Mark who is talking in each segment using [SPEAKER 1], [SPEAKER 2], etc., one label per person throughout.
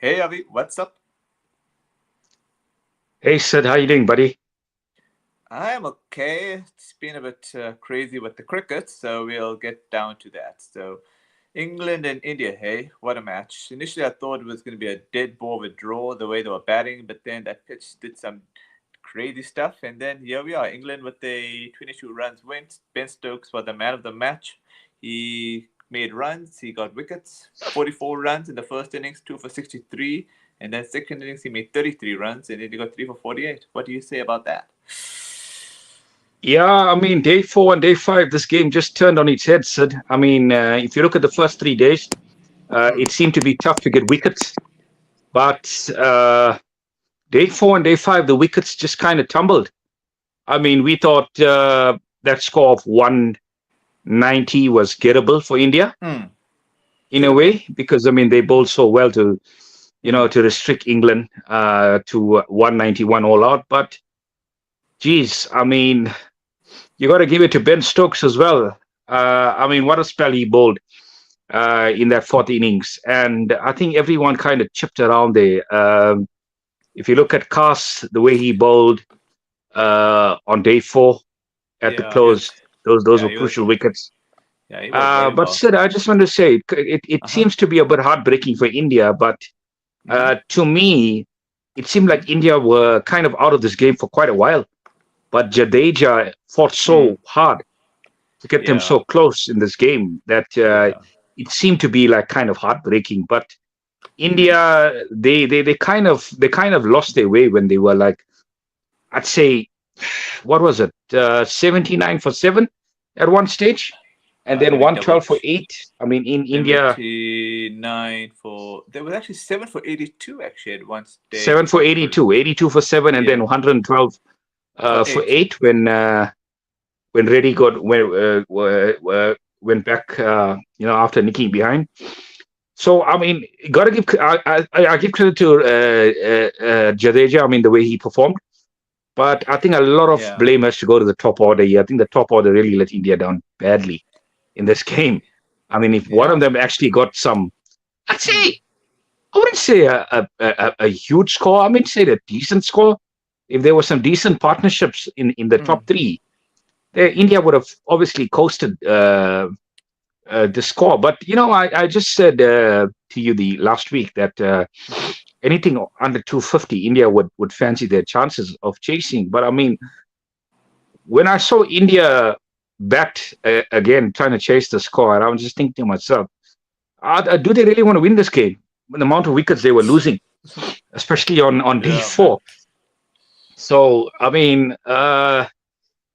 [SPEAKER 1] Hey Avi, what's up?
[SPEAKER 2] Hey Sid, how you doing, buddy?
[SPEAKER 1] I'm okay. It's been a bit crazy with the cricket, so we'll get down to that. So, England and India, hey, what a match. Initially, I thought it was going to be a dead ball of a draw the way they were batting, but then that pitch did some crazy stuff, and then here we are. England with a 22 runs win. Ben Stokes was the man of the match. He made runs, he got wickets, 44 runs in the first innings, 2 for 63, and then second innings he made 33 runs, and then he got 3 for 48. What do you say about that?
[SPEAKER 2] Yeah, I mean, day four and day five, this game just turned on its head, Sid. I mean, if you look at the first 3 days,
[SPEAKER 1] Hmm.
[SPEAKER 2] it seemed to be tough to get wickets. But day four and day five, the wickets just kind of tumbled. I mean, we thought that score of 190 was gettable for India
[SPEAKER 1] Hmm.
[SPEAKER 2] in
[SPEAKER 1] Should
[SPEAKER 2] a
[SPEAKER 1] have been.
[SPEAKER 2] way, because, I mean, they bowled so well to,
[SPEAKER 1] Hmm.
[SPEAKER 2] to restrict England to 191 all out. But, geez, I mean, you got to give it to Ben Stokes as well. I mean, what a spell he bowled in that fourth innings, and I think everyone kind of chipped around there. If you look at Cass, the way he bowled on day four at the
[SPEAKER 1] Yeah, he was.
[SPEAKER 2] close, those
[SPEAKER 1] Yeah,
[SPEAKER 2] were
[SPEAKER 1] he was.
[SPEAKER 2] crucial wickets.
[SPEAKER 1] Yeah, he bowled very
[SPEAKER 2] But
[SPEAKER 1] well.
[SPEAKER 2] Sid, I just want to say it
[SPEAKER 1] Uh huh.
[SPEAKER 2] seems to be a bit heartbreaking for India, but
[SPEAKER 1] Mm-hmm.
[SPEAKER 2] to me, it seemed
[SPEAKER 1] Mm-hmm.
[SPEAKER 2] like India were kind of out of this game for quite a while. But Jadeja fought
[SPEAKER 1] Hmm.
[SPEAKER 2] so hard to get them
[SPEAKER 1] Yeah.
[SPEAKER 2] so close in this game that
[SPEAKER 1] Yeah.
[SPEAKER 2] it seemed to be like kind of heartbreaking. But
[SPEAKER 1] Mm-hmm.
[SPEAKER 2] India, they kind of lost their way when they were like, I'd say, what was it, 79 for seven at one stage, and then
[SPEAKER 1] Let me double
[SPEAKER 2] 112 for eight. I mean, in India,
[SPEAKER 1] 79 for. There was actually 7 for 82 actually at one stage.
[SPEAKER 2] 7 for 82, 82 for seven, and then
[SPEAKER 1] Yeah,
[SPEAKER 2] 112
[SPEAKER 1] for
[SPEAKER 2] for
[SPEAKER 1] 8.
[SPEAKER 2] eight when Reddy went back, after nicking behind. So I mean, gotta give I give credit to Jadeja. I mean, the way he performed, but I think a lot of
[SPEAKER 1] Yeah.
[SPEAKER 2] blame has to go to the top order here. I think the top order really let India down badly in this game. I mean, if one of
[SPEAKER 1] Yeah.
[SPEAKER 2] them actually got some, I'd
[SPEAKER 1] Hmm.
[SPEAKER 2] say I wouldn't say a huge score. I mean, say a decent score. If there were some decent partnerships in the
[SPEAKER 1] Hmm.
[SPEAKER 2] top three, India would have obviously coasted the score. But I just said to you the last week that
[SPEAKER 1] Mm-hmm.
[SPEAKER 2] anything under 250, India would fancy their chances of chasing. But I mean, when I saw India bat again trying to chase the score, I was just thinking to myself, do they really want to win this game? With the amount of wickets they were losing, especially on day
[SPEAKER 1] Yeah, man.
[SPEAKER 2] four. So I mean,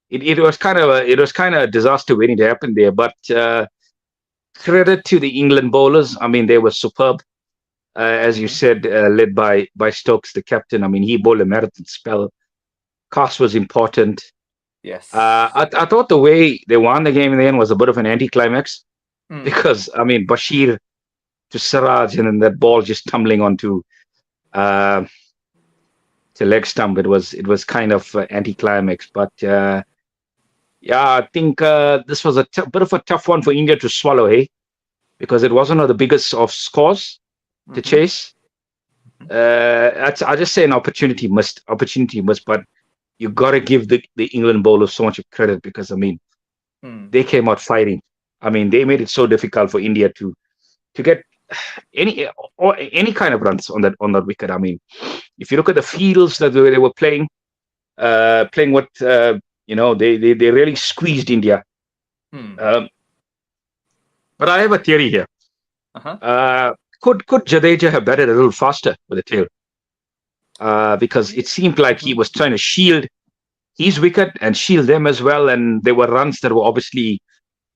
[SPEAKER 2] it was kind of a disaster waiting to happen there. But credit to the England bowlers. I mean, they were superb. As you
[SPEAKER 1] Mm-hmm.
[SPEAKER 2] said, led by Stokes, the captain. I mean, he bowled a marathon spell. Cost was important.
[SPEAKER 1] Yes.
[SPEAKER 2] I thought the way they won the game in the end was a bit of an anticlimax
[SPEAKER 1] Hmm.
[SPEAKER 2] because I mean Bashir to Siraj and then that ball just tumbling onto uh, the leg stump. It was kind of anticlimax, but yeah, I think this was a bit of a tough one for India to swallow, hey, because it was one of the biggest of scores to
[SPEAKER 1] Mm-hmm.
[SPEAKER 2] chase. I just say an opportunity missed, but you got to give the England bowlers so much of credit because I mean
[SPEAKER 1] Hmm.
[SPEAKER 2] they came out fighting. I mean they made it so difficult for India to get any or any kind of runs on that wicket. I mean, if you look at the fields that they were playing what they really squeezed India.
[SPEAKER 1] Hmm.
[SPEAKER 2] Um, but I have a theory here.
[SPEAKER 1] Uh-huh.
[SPEAKER 2] Uh, could Jadeja have batted a little faster with the tail? Because
[SPEAKER 1] Yeah.
[SPEAKER 2] it seemed like he
[SPEAKER 1] Mm-hmm.
[SPEAKER 2] was trying to shield his wicket and shield them as well, and there were runs that were obviously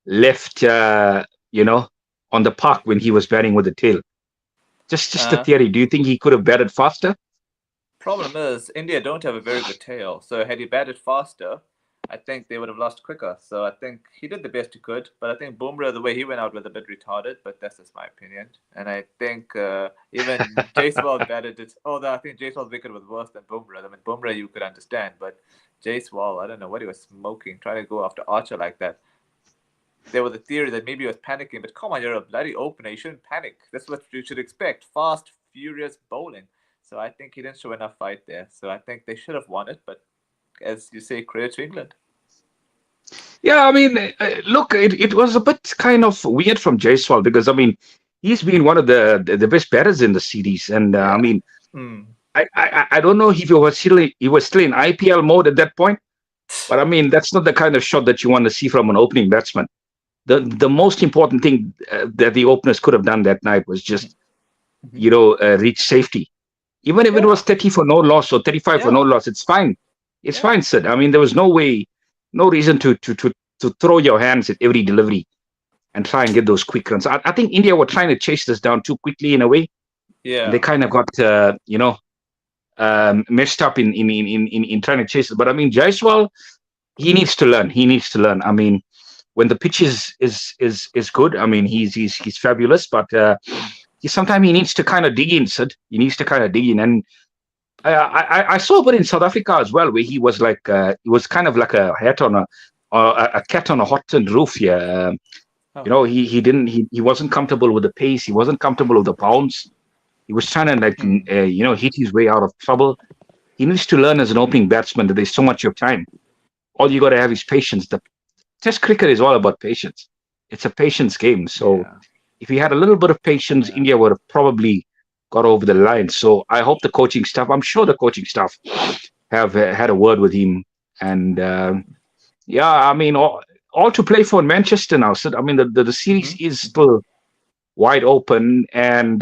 [SPEAKER 2] left, on the park when he was batting with the tail. Just a
[SPEAKER 1] Uh,
[SPEAKER 2] theory. Do you think he could have batted faster?
[SPEAKER 1] Problem is, India don't have a very good tail. So had he batted faster, I think they would have lost quicker. So I think he did the best he could. But I think Bumrah, the way he went out, was a bit retarded. But that's just my opinion. And I think even Jaiswal batted it. Although I think Jaiswal's wicket was worse than Bumrah. I mean, Bumrah you could understand, but Jaiswal, I don't know what he was smoking, trying to go after Archer like that. There was a theory that maybe he was panicking, but come on, you're a bloody opener. You shouldn't panic. That's what you should expect. Fast, furious bowling. So I think he didn't show enough fight there. So I think they should have won it. But as you say, credit to England.
[SPEAKER 2] Yeah, I mean, look, it was a bit kind of weird from Jaiswal because I mean, he's been one of the best batters in the series, and I
[SPEAKER 1] Yeah.
[SPEAKER 2] mean,
[SPEAKER 1] Mm.
[SPEAKER 2] I don't know if he was still in IPL mode at that point, but I mean, that's not the kind of shot that you want to see from an opening batsman. The most important thing that the openers could have done that night was
[SPEAKER 1] Mhm.
[SPEAKER 2] just
[SPEAKER 1] Mhm.
[SPEAKER 2] reach safety. Even if it was
[SPEAKER 1] Yeah.
[SPEAKER 2] 30 for no loss or 35 for no
[SPEAKER 1] Yeah.
[SPEAKER 2] loss, it's fine. It's
[SPEAKER 1] Yeah.
[SPEAKER 2] fine, Sid. I mean, there was no way, no reason to throw your hands at every delivery and try and get those quick runs. I think India were trying to chase this down too quickly in a way, and they
[SPEAKER 1] Yeah.
[SPEAKER 2] kind of got messed up in trying to chase it. But I mean, Jaiswal, he needs to learn. He needs to learn. I mean, when the pitch is good, I mean, he's fabulous, but
[SPEAKER 1] Mm.
[SPEAKER 2] sometimes he needs to kind of dig in, Sid. He needs to kind of dig in, and I saw a bit in South Africa as well, where he was like he was kind of like a hat on a cat on a hot tin roof here.
[SPEAKER 1] Oh.
[SPEAKER 2] He wasn't comfortable with the pace. He wasn't comfortable with the bounce. He was trying to like
[SPEAKER 1] Mm.
[SPEAKER 2] hit his way out of trouble. He needs to learn as an opening batsman that there's so much of time. All you got to have is patience. The Test cricket is all about patience. It's a patience game. So
[SPEAKER 1] Yeah.
[SPEAKER 2] if he had a little bit of patience,
[SPEAKER 1] Yeah.
[SPEAKER 2] India would have probably got over the line. So I hope the coaching staff, I'm sure the coaching staff have had a word with him. And yeah, I mean, all to play for in Manchester now. So, I mean, the series
[SPEAKER 1] Hmm.
[SPEAKER 2] is still wide open, and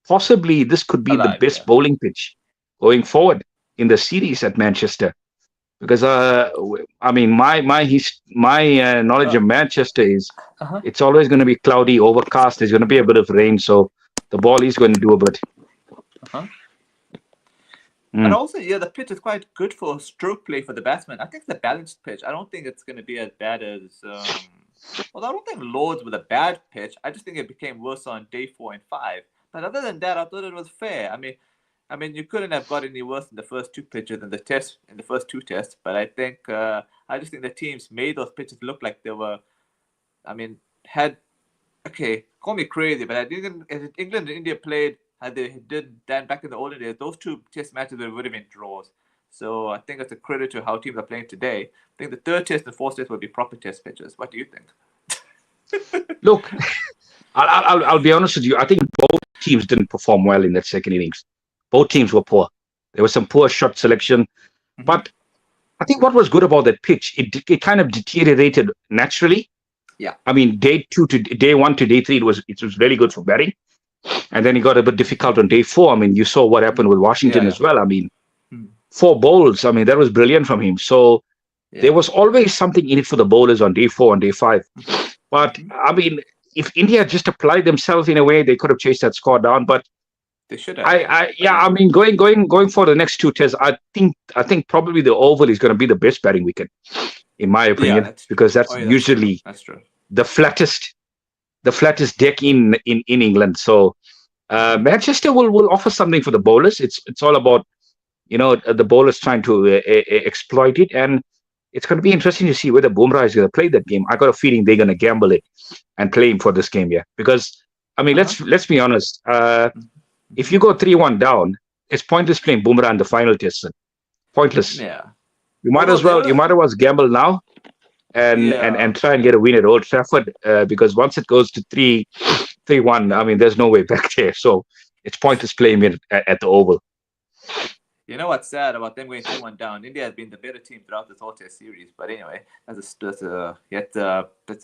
[SPEAKER 2] possibly this could be the
[SPEAKER 1] Alive.
[SPEAKER 2] best
[SPEAKER 1] Yeah.
[SPEAKER 2] bowling pitch going forward in the series at Manchester. Because I mean, my knowledge
[SPEAKER 1] Uh,
[SPEAKER 2] of Manchester is
[SPEAKER 1] uh-huh.
[SPEAKER 2] it's always going to be cloudy, overcast. There's going to be a bit of rain, so the ball is going to do a bit.
[SPEAKER 1] Uh-huh. And
[SPEAKER 2] Mm.
[SPEAKER 1] also, yeah, the pitch is quite good for stroke play for the batsman. I think it's a balanced pitch. I don't think it's going to be as bad as. Well, I don't think Lords was a bad pitch. I just think it became worse on day 4 and 5. But other than that, I thought it was fair. I mean, you couldn't have got any worse in the first two pitches in the first two tests. But I just think the teams made those pitches look like they were. I mean, had okay, call me crazy, but I think if England and India played had they did that back in the olden days, those two test matches would have been draws. So I think it's a credit to how teams are playing today. I think the third test and fourth test will be proper test pitches. What do you think?
[SPEAKER 2] Look, I'll be honest with you. I think both teams didn't perform well in that second innings. Both teams were poor. There was some poor shot selection,
[SPEAKER 1] Mm-hmm.
[SPEAKER 2] but I think what was good about that pitch, it kind of deteriorated naturally.
[SPEAKER 1] Yeah.
[SPEAKER 2] I mean, day one to day three, it was really good for batting, and then it got a bit difficult on day four. I mean, you saw what happened with
[SPEAKER 1] Yeah,
[SPEAKER 2] Washington
[SPEAKER 1] yeah.
[SPEAKER 2] as well. I mean,
[SPEAKER 1] Mm.
[SPEAKER 2] four bowls. I mean, that was brilliant from him. So there
[SPEAKER 1] Yeah.
[SPEAKER 2] was always something in it for the bowlers on day four and day five. But
[SPEAKER 1] Mm-hmm.
[SPEAKER 2] I mean, if India just applied themselves in a way, they could have chased that score down. But
[SPEAKER 1] They should have. But
[SPEAKER 2] yeah,
[SPEAKER 1] yeah.
[SPEAKER 2] I mean, going for the next two tests, I think probably the Oval is going to be the best batting wicket, in my
[SPEAKER 1] Yeah,
[SPEAKER 2] opinion,
[SPEAKER 1] that's true.
[SPEAKER 2] because that's
[SPEAKER 1] Oh, yeah, that's true.
[SPEAKER 2] usually
[SPEAKER 1] That's true.
[SPEAKER 2] the flattest deck in England. So
[SPEAKER 1] Mm-hmm.
[SPEAKER 2] Manchester will offer something for the bowlers. It's all about the bowlers trying to exploit it, and it's going to be interesting to see whether Bumrah is going to play that game. I got a feeling they're going to gamble it and play him for this game, yeah. Because I mean,
[SPEAKER 1] Uh-huh.
[SPEAKER 2] let's be honest. If
[SPEAKER 1] Mm-hmm.
[SPEAKER 2] you go 3-1 down, it's pointless playing Bumrah in the final test. Sir. Pointless.
[SPEAKER 1] Yeah.
[SPEAKER 2] You might
[SPEAKER 1] Although
[SPEAKER 2] as well
[SPEAKER 1] they're
[SPEAKER 2] gamble now and
[SPEAKER 1] yeah.
[SPEAKER 2] try and get a win at Old Trafford because once it goes to 3-1, I
[SPEAKER 1] Yeah.
[SPEAKER 2] mean, there's no way back there. So it's pointless playing it at the Oval.
[SPEAKER 1] You know what's sad about them going 3-1 down? India has been the better team throughout this whole test series. But anyway, that's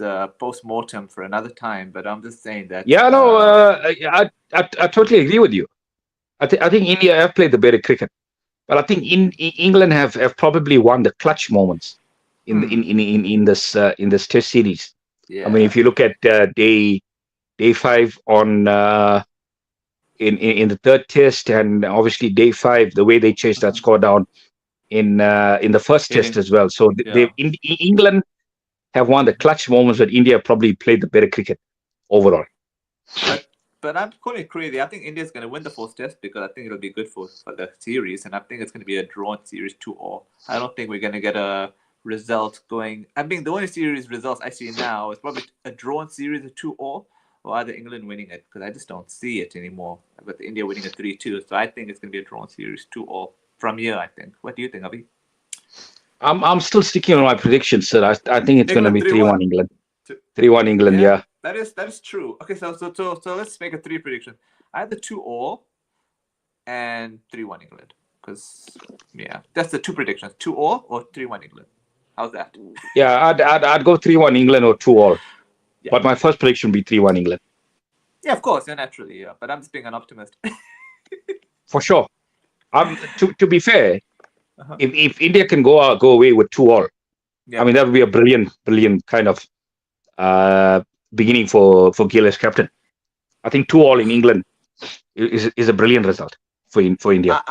[SPEAKER 1] a post-mortem for another time. But I'm just saying that
[SPEAKER 2] Yeah, no, I totally agree with you. I think India have played the better cricket, but I think in England have probably won the clutch moments in this Test series. I mean,
[SPEAKER 1] yeah.
[SPEAKER 2] if you look at day five on in the third Test, and obviously day five, the way they chased that
[SPEAKER 1] Uh-huh.
[SPEAKER 2] score down in the first Test
[SPEAKER 1] Hitting.
[SPEAKER 2] as well. So
[SPEAKER 1] Yeah.
[SPEAKER 2] England have won the clutch moments, but India probably played the better cricket overall.
[SPEAKER 1] But I'm calling it crazy. I think India's going to win the fourth test because I think it'll be good for the series, and I think it's going to be a drawn series 2-all. I don't think we're going to get a result going. I mean, the only series results I see now is probably a drawn series of 2-all, or either England winning it, because I just don't see it anymore. With India winning a 3-2, so I think it's going to be a drawn series 2-all from here. I think. What do you think, Avi?
[SPEAKER 2] I'm still sticking on my prediction, sir. I think it's going to
[SPEAKER 1] England
[SPEAKER 2] be
[SPEAKER 1] 3-1.
[SPEAKER 2] 3-1 England. 3-1 England,
[SPEAKER 1] Yeah,
[SPEAKER 2] yeah.
[SPEAKER 1] that is true. Okay, so let's make a 3 prediction. Either 2-all and 3-1 England. Because yeah, that's the 2 predictions: 2-all or 3-1 England. How's that?
[SPEAKER 2] Yeah, I'd go 3-1 England or 2-all.
[SPEAKER 1] Yeah.
[SPEAKER 2] But my first prediction would be 3-1 England.
[SPEAKER 1] Yeah, of course, yeah, naturally, yeah. But I'm just being an optimist.
[SPEAKER 2] For sure. To be fair, if India can go away with 2-all,
[SPEAKER 1] Yeah.
[SPEAKER 2] I mean, that would be a brilliant kind of beginning for Gill as captain. I think 2-all in England is a brilliant result for India.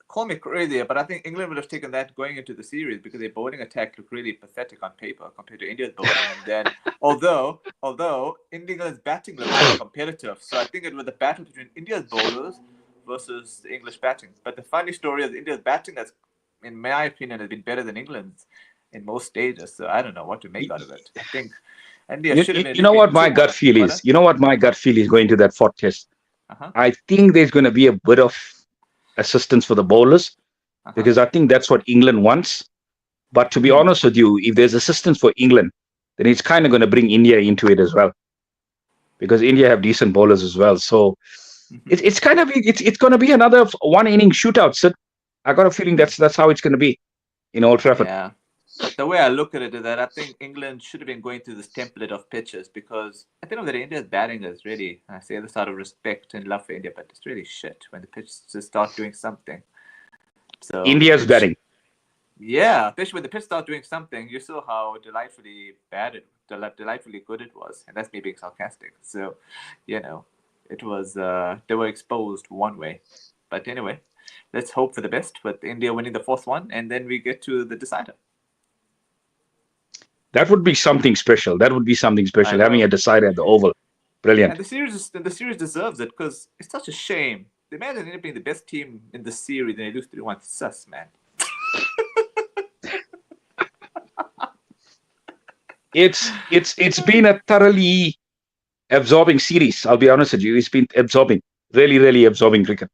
[SPEAKER 1] Call me crazy, but I think England would have taken that going into the series because their bowling attack looked really pathetic on paper compared to India's bowling. And then, although England's batting looked very competitive, so I think it was a battle between India's bowlers versus the English batting. But the funny story is India's batting, that's, in my opinion, has been better than England's in most stages. So I don't know what to make out of it. I think India should have been.
[SPEAKER 2] You know what my gut feel is? You know what my gut feel is going to that fourth test? I think there's going to be a bit of assistance for the bowlers because I think that's what England wants. But to be honest with you, if there's assistance for England, then it's kind of going to bring India into it as well, because India have decent bowlers as well. So it's going to be another one inning shootout. So I got a feeling that's how it's going to be in Old Trafford.
[SPEAKER 1] Yeah. The way I look at it is that I think England should have been going through this template of pitches, because at the end of the day, India's batting is really, I say this out of respect and love for India, but it's really shit when the pitches start doing something. So
[SPEAKER 2] India's batting.
[SPEAKER 1] Yeah, especially when the pitch started doing something, you saw how delightfully good it was, and that's me being sarcastic. So, it was they were exposed one way, but anyway, let's hope for the best with India winning the fourth one, and then we get to the decider.
[SPEAKER 2] That would be something special. Having a decider at the Oval. Brilliant.
[SPEAKER 1] And the series deserves it, because it's such a shame. Imagine India being the best team in the series and they lose 3-1. Sus, man.
[SPEAKER 2] It's been a thoroughly absorbing series. I'll be honest with you. It's been absorbing. Really, really absorbing cricket.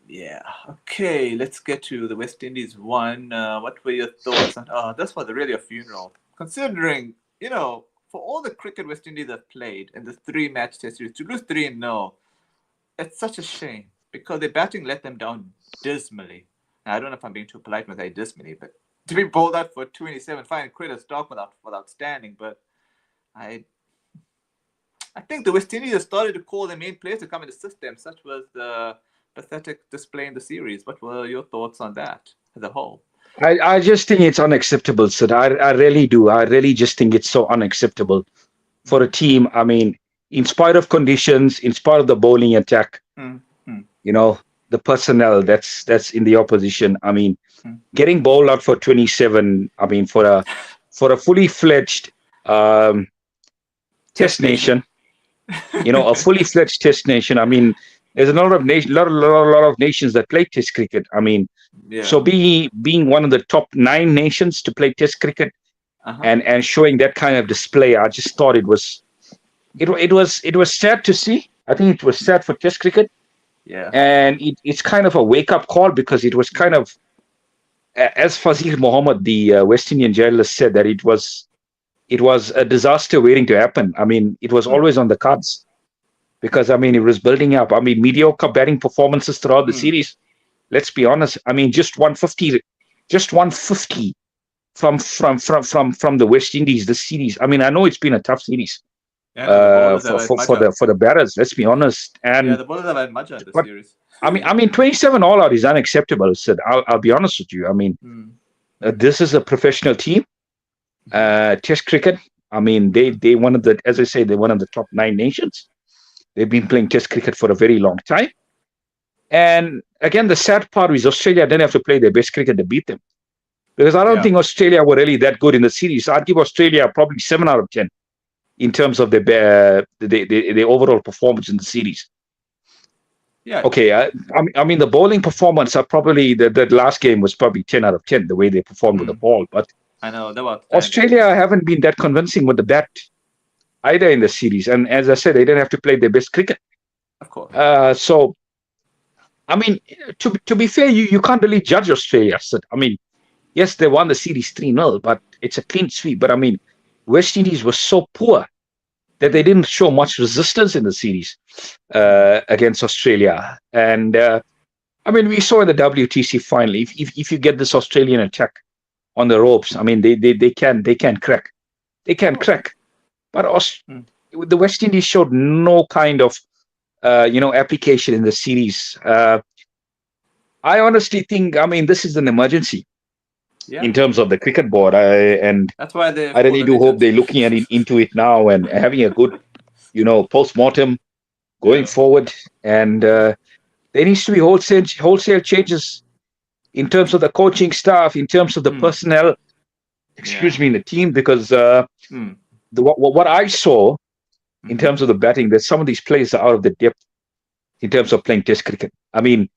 [SPEAKER 1] Yeah. Okay, let's get to the West Indies one. What were your thoughts on? Oh, this was really a funeral. Considering, for all the cricket West Indies have played in the 3-match test series, to lose 3-0, it's such a shame, because their batting let them down dismally. Now, I don't know if I'm being too polite when I say dismally, but to be bowled out for 27, fine credit stock without standing, but I think the West Indies have started to call their main players to come in the system. Such was the pathetic display in the series. What were your thoughts on that as a whole?
[SPEAKER 2] I just think it's unacceptable, Sid. I really do. I really just think it's so unacceptable for a team. I mean, in spite of conditions, in spite of the bowling attack, the personnel that's in the opposition. I mean, getting bowled out for 27. I mean, for a fully fledged test nation, a fully fledged test nation. I mean, there's a lot of nations that play test cricket. I mean, so being one of the top 9 nations to play test cricket and showing that kind of display, I just thought it was sad to see. I think it was sad for test cricket.
[SPEAKER 1] Yeah.
[SPEAKER 2] And it's kind of a wake-up call, because it was kind of, as Fazil Mohammed, the West Indian journalist, said, that it was a disaster waiting to happen. I mean, it was always on the cards, because, I mean, it was building up. I mean, mediocre batting performances throughout the series. Let's be honest. I mean, just 150 from the West Indies this series. I mean, I know it's been a tough series for the batters. Let's be honest. And
[SPEAKER 1] the bowlers have had much of the series.
[SPEAKER 2] I mean, 27 all out is unacceptable. Sid. I'll be honest with you. I mean, this is a professional team. Test cricket. I mean, they one of the, as I say, they're one of the top 9 nations. They've been playing test cricket for a very long time. And again, the sad part is Australia didn't have to play their best cricket to beat them, because I don't think Australia were really that good in the series. I'd give Australia probably 7 out of 10 in terms of their overall performance in the series.
[SPEAKER 1] Yeah.
[SPEAKER 2] Okay. I mean, the bowling performance are probably the last game was probably 10 out of 10 the way they performed with the ball. But
[SPEAKER 1] I know Australia
[SPEAKER 2] haven't been that convincing with the bat. either in the series. And as I said, they didn't have to play their best cricket.
[SPEAKER 1] Of course.
[SPEAKER 2] So, I mean, to be fair, you can't really judge Australia. So, I mean, yes, they won the series 3-0, but it's a clean sweep. But I mean, West Indies was so poor that they didn't show much resistance in the series against Australia. And I mean, we saw in the WTC final, if you get this Australian attack on the ropes, I mean, they can crack. They can crack. But the West Indies showed no kind of application in the series. I honestly think, I mean, this is an emergency in terms of the cricket board.
[SPEAKER 1] That's why
[SPEAKER 2] I really do hope they're looking at it into it now and having a good, post-mortem going forward. And there needs to be wholesale changes in terms of the coaching staff, in terms of the personnel, in the team, because what I saw in terms of the batting, that some of these players are out of the depth in terms of playing Test cricket. I mean,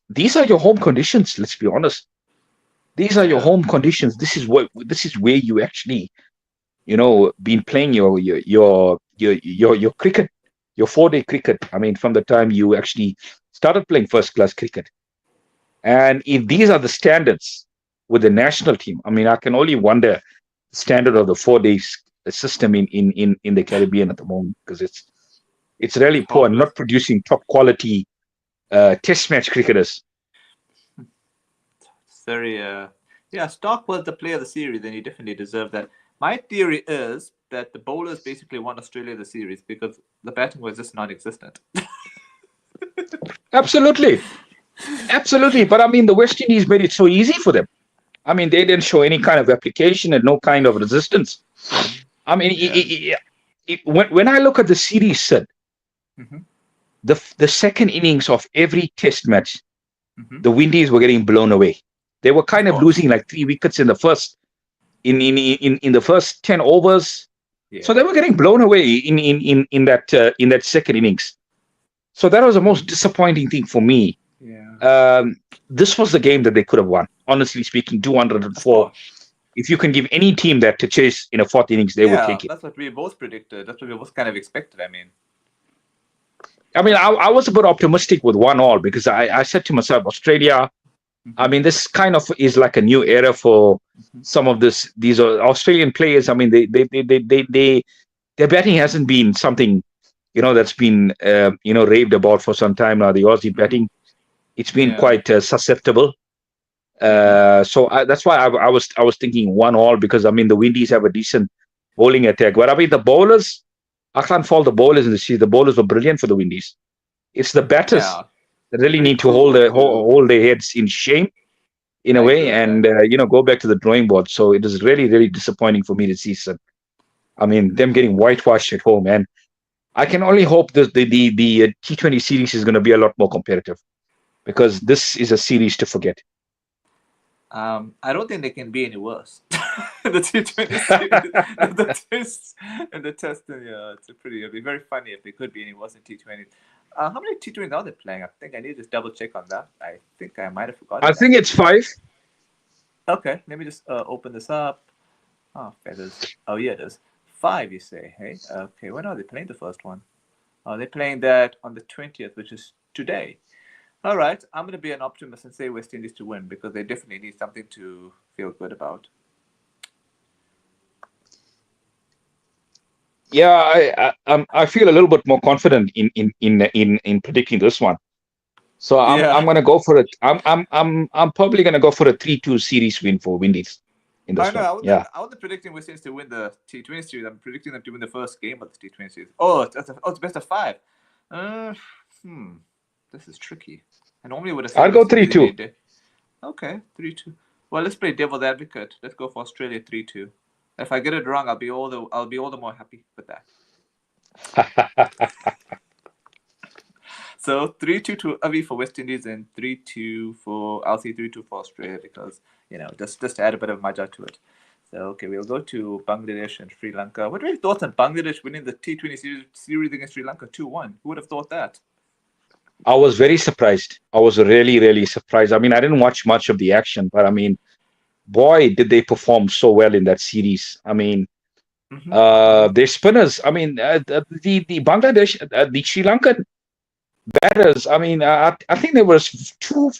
[SPEAKER 2] these are your home conditions. Let's be honest. These are your home conditions. This is where you actually, been playing your cricket, your 4-day cricket. I mean, from the time you actually started playing first class cricket. And if these are the standards with the national team, I mean, I can only wonder the standard of the 4-day system in the Caribbean at the moment, because it's really poor and not producing top quality Test match cricketers.
[SPEAKER 1] It's very Stark was the player of the series, and he definitely deserved that. My theory is that the bowlers basically won Australia the series because the batting was just non-existent.
[SPEAKER 2] Absolutely. But I mean, the West Indies made it so easy for them. I mean, they didn't show any kind of application and no kind of resistance. I mean, when I look at the series, Sid, the second innings of every Test match, the Windies were getting blown away. They were kind of losing like 3 wickets in the first in the first 10 overs. Yeah. So they were getting blown away in that second innings. So that was the most disappointing thing for me. Yeah. This was the game that they could have won. Honestly speaking, 204. If you can give any team that to chase in a fourth innings, they would take it.
[SPEAKER 1] That's what we both predicted. That's what we both kind of expected.
[SPEAKER 2] I mean, I was a bit optimistic with 1-1 because I said to myself, Australia. I mean, this kind of is like a new era for some of these Australian players. I mean, their batting hasn't been something, that's been raved about for some time now. The Aussie batting, it's been quite susceptible. So that's why I was thinking 1-1 because I mean the Windies have a decent bowling attack. But I mean the bowlers, I can't fault the bowlers in the series. The bowlers were brilliant for the Windies. It's the batters that really need to hold their heads in shame, in a way, and go back to the drawing board. So it is really, really disappointing for me this season. I mean, them getting whitewashed at home, and I can only hope that the T20 series is going to be a lot more competitive, because this is a series to forget.
[SPEAKER 1] I don't think they can be any worse. The T20 series, the test, it'd be very funny if they could be any worse in T20. How many T20s are they playing? I think I need to just double check on that. I think I might have forgotten.
[SPEAKER 2] I think it's 5.
[SPEAKER 1] Okay, let me just open this up. Oh, feathers. Oh, yeah, it is. 5, you say, hey? Okay, when are they playing the first one? They're playing that on the 20th, which is today. All right, I'm going to be an optimist and say West Indies to win because they definitely need something to feel good about.
[SPEAKER 2] Yeah, I feel a little bit more confident in predicting this one. So I'm going to go for it. I'm probably going to go for a 3-2 series win for Windies in this one.
[SPEAKER 1] I wasn't predicting West Indies to win the T20 series. I'm predicting them to win the first game of the T20 series. Oh, it's best of 5. This is tricky. I normally would have said
[SPEAKER 2] I'll go 3-2.
[SPEAKER 1] Okay, 3-2. Well, let's play devil's advocate. Let's go for Australia 3-2. If I get it wrong, I'll be all the more happy with that. So 3-2 to Avi for West Indies and 3-2 for Australia because just to add a bit of maja to it. So okay, we'll go to Bangladesh and Sri Lanka. What are your thoughts on Bangladesh winning the T20 series against Sri Lanka 2-1? Who would have thought that?
[SPEAKER 2] I was very surprised. I was really, really surprised. I mean, I didn't watch much of the action, but I mean, boy, did they perform so well in that series. I mean, Their spinners. I mean, the Bangladesh, the Sri Lankan batters. I mean, I think there was two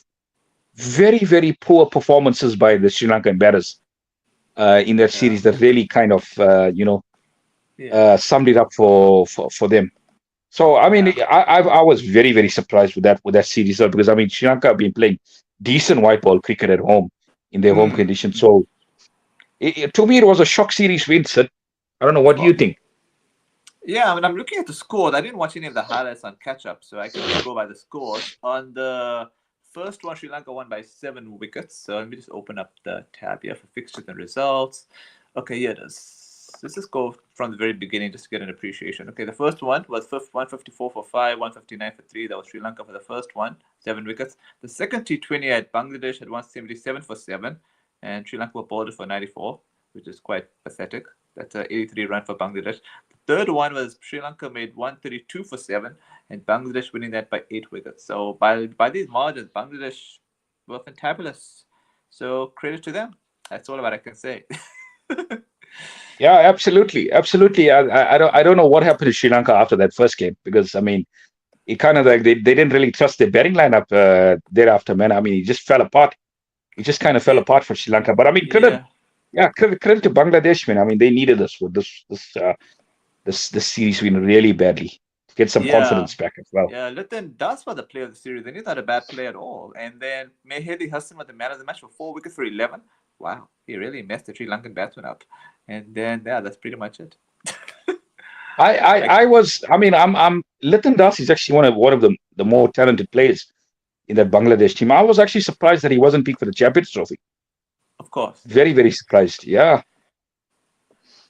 [SPEAKER 2] very very poor performances by the Sri Lankan batters in that
[SPEAKER 1] Yeah.
[SPEAKER 2] series that really kind of
[SPEAKER 1] Yeah.
[SPEAKER 2] summed it up for them. So I mean,
[SPEAKER 1] Yeah.
[SPEAKER 2] I was very very surprised with that series because I mean Sri Lanka have been playing decent white ball cricket at home in their home conditions. So to me, it was a shock series win, Sid. I don't know.
[SPEAKER 1] Of
[SPEAKER 2] What do you
[SPEAKER 1] course.
[SPEAKER 2] think?
[SPEAKER 1] Yeah, I mean, I'm looking at the scores. I didn't watch any of the highlights on catch up, so I can only go by the scores. On the first one, Sri Lanka won by 7 wickets. So let me just open up the tab here for fixtures and results. Okay, here it is. Let's just go from the very beginning just to get an appreciation. Okay, the first one was 154 for 5, 159 for 3. That was Sri Lanka for the first one, 7 wickets. The second T20 at Bangladesh had 177 for 7, and Sri Lanka were bowled for 94, which is quite pathetic. That's a 83 run for Bangladesh. Third one was Sri Lanka made 132 for 7, and Bangladesh winning that by 8 wickets. So by these margins, Bangladesh were fantabulous. So credit to them. That's all what I can say.
[SPEAKER 2] Yeah, absolutely, absolutely. I don't know what happened to Sri Lanka after that first game because I mean it kind of like they didn't really trust their batting lineup thereafter, man. I mean it just fell apart. It just kind of fell
[SPEAKER 1] Yeah,
[SPEAKER 2] apart for Sri Lanka. But I mean credit,
[SPEAKER 1] yeah,
[SPEAKER 2] yeah, credit to Bangladesh, man. I mean they needed us with this series win really badly to get some
[SPEAKER 1] yeah.
[SPEAKER 2] confidence back as well.
[SPEAKER 1] Yeah, Liton does for the player of the series, and he's not a bad player at all. And then Mehedi Hassan was the man of the match for 4 wickets for 11. Wow, he really messed the Sri Lankan batsman up. And then, yeah, that's pretty much it. Like,
[SPEAKER 2] I mean I'm Liton Das is actually one of the more talented players in that Bangladesh team. I was actually surprised that he wasn't picked for the Champions Trophy.
[SPEAKER 1] of course, yeah.
[SPEAKER 2] Very, very surprised. Yeah.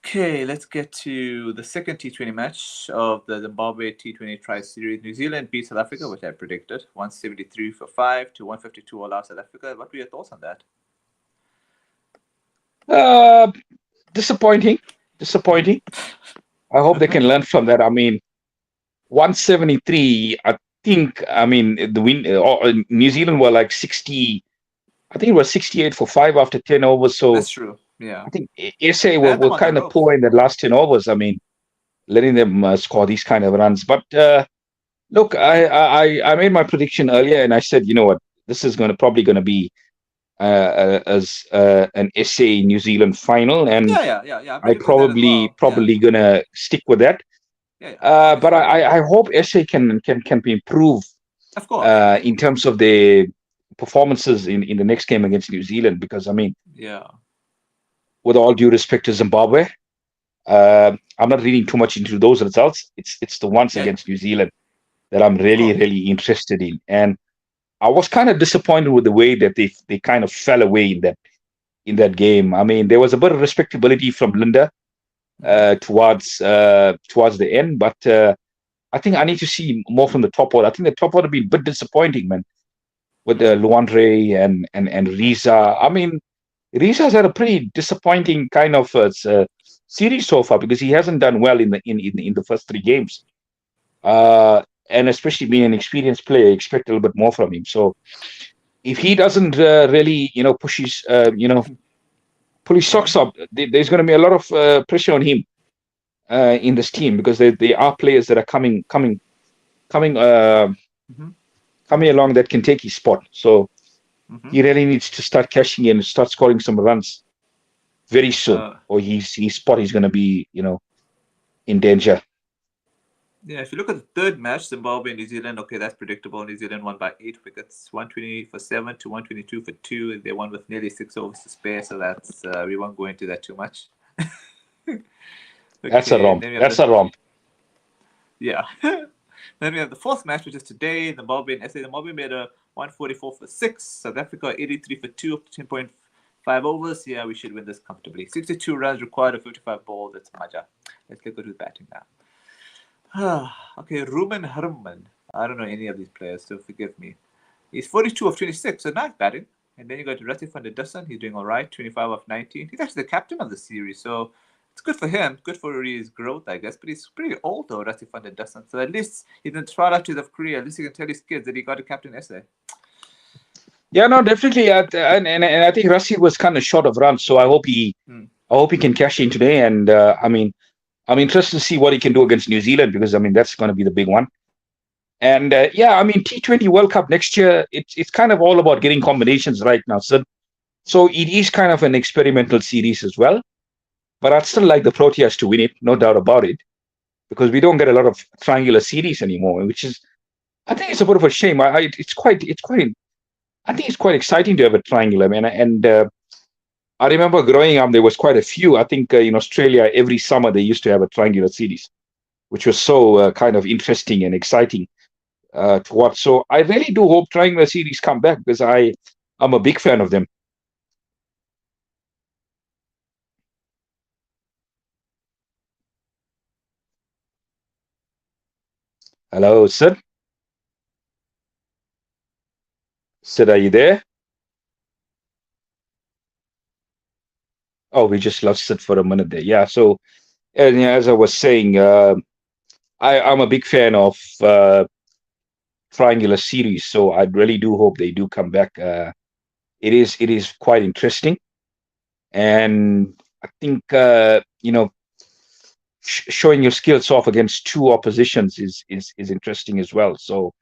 [SPEAKER 1] Okay, let's get to the second T20 match of the Zimbabwe T20 Tri Series. New Zealand beat South Africa, which I predicted, 173 for 5 to 152 all out South Africa. What were your thoughts on that?
[SPEAKER 2] Uh, disappointing. Disappointing. I hope they can learn from that. I mean, 173. I mean, the win. New Zealand were like 60. I think it was 68 for 5 after 10 overs. So
[SPEAKER 1] That's true. Yeah.
[SPEAKER 2] I think SA
[SPEAKER 1] I had them
[SPEAKER 2] were
[SPEAKER 1] on the
[SPEAKER 2] kind of
[SPEAKER 1] ropes.
[SPEAKER 2] poor in the last 10 overs. I mean, letting them score these kind of runs. But look, I made my prediction earlier, and I said, you know what, this is probably going to be as an SA New Zealand final, and
[SPEAKER 1] Yeah. I
[SPEAKER 2] I
[SPEAKER 1] predicted that as well. Yeah.
[SPEAKER 2] probably gonna stick with that.
[SPEAKER 1] Yeah. Obvious
[SPEAKER 2] But
[SPEAKER 1] choice.
[SPEAKER 2] I hope SA can improve
[SPEAKER 1] Of course.
[SPEAKER 2] in terms of their performances in the next game against New Zealand, because I mean,
[SPEAKER 1] Yeah.
[SPEAKER 2] with all due respect to Zimbabwe, I'm not reading too much into those results. It's the ones
[SPEAKER 1] Yeah.
[SPEAKER 2] against New Zealand that I'm
[SPEAKER 1] Of
[SPEAKER 2] really
[SPEAKER 1] course.
[SPEAKER 2] really interested in, and I was kind of disappointed with the way that they kind of fell away in that game. I mean, there was a bit of respectability from Linda towards the end, but I think I need to see more from the top order. I think the top order been a bit disappointing, man, with Luandre and Riza. I mean, Riza's had a pretty disappointing kind of series so far because he hasn't done well in the first 3 games. And especially being an experienced player, I expect a little bit more from him. So if he doesn't really, pull his socks up, there's going to be a lot of pressure on him in this team because they are players that are coming
[SPEAKER 1] Mm-hmm.
[SPEAKER 2] coming along that can take his spot. So
[SPEAKER 1] Mm-hmm.
[SPEAKER 2] he really needs to start cashing in and start scoring some runs very soon,
[SPEAKER 1] Uh,
[SPEAKER 2] or his spot is going to be, in danger.
[SPEAKER 1] yeah, if you look at the third match, Zimbabwe and New Zealand, okay, that's predictable. New Zealand won by 8 wickets, 120 for 7 to 122 for 2. And they won with nearly 6 overs to spare, so that's we won't go into that too much.
[SPEAKER 2] That's a
[SPEAKER 1] Okay,
[SPEAKER 2] romp.
[SPEAKER 1] then we have
[SPEAKER 2] That's
[SPEAKER 1] the
[SPEAKER 2] a romp.
[SPEAKER 1] yeah. Then we have the fourth match, which is today. Zimbabwe and SA. Zimbabwe made a 144 for 6. South Africa 83 for 2 up to 10.5 overs. Yeah, we should win this comfortably. 62 runs required of 55 balls. That's Maja. Let's get good with batting now. Okay, Ruben Herman. I don't know any of these players, so forgive me. He's 42 of 26, so nice batting. And then you got Rassie van der Dussen. He's doing all right, 25 of 19. He's actually the captain of the series, so it's good for him. Good for his growth, I guess. But he's pretty old, though, Rassie van der Dussen. So at least he's in the twilight of career. At least he can tell his kids that he got a captain essay.
[SPEAKER 2] Yeah, no, definitely. And I think Rassi was kind of short of runs, so I hope I hope he can cash in today. And I'm interested to see what he can do against New Zealand because that's going to be the big one. And yeah, T20 World Cup next year, it's kind of all about getting combinations right now. So it is kind of an experimental series as well. But I'd still like the Proteas to win it, no doubt about it, because we don't get a lot of triangular series anymore, which is, I think it's a bit of a shame. I think it's quite exciting to have a triangular, man. And I remember growing up, there was quite a few. I think in Australia, every summer they used to have a triangular series, which was so kind of interesting and exciting to watch. So I really do hope triangular series come back because I'm a big fan of them. Hello, Sid. Sid, are you there? Oh, we just lost Sid for a minute there. Yeah. So and yeah, as I was saying, I'm a big fan of triangular series. So I really do hope they do come back. It is quite interesting, and I think showing your skills off against two oppositions is interesting as well. So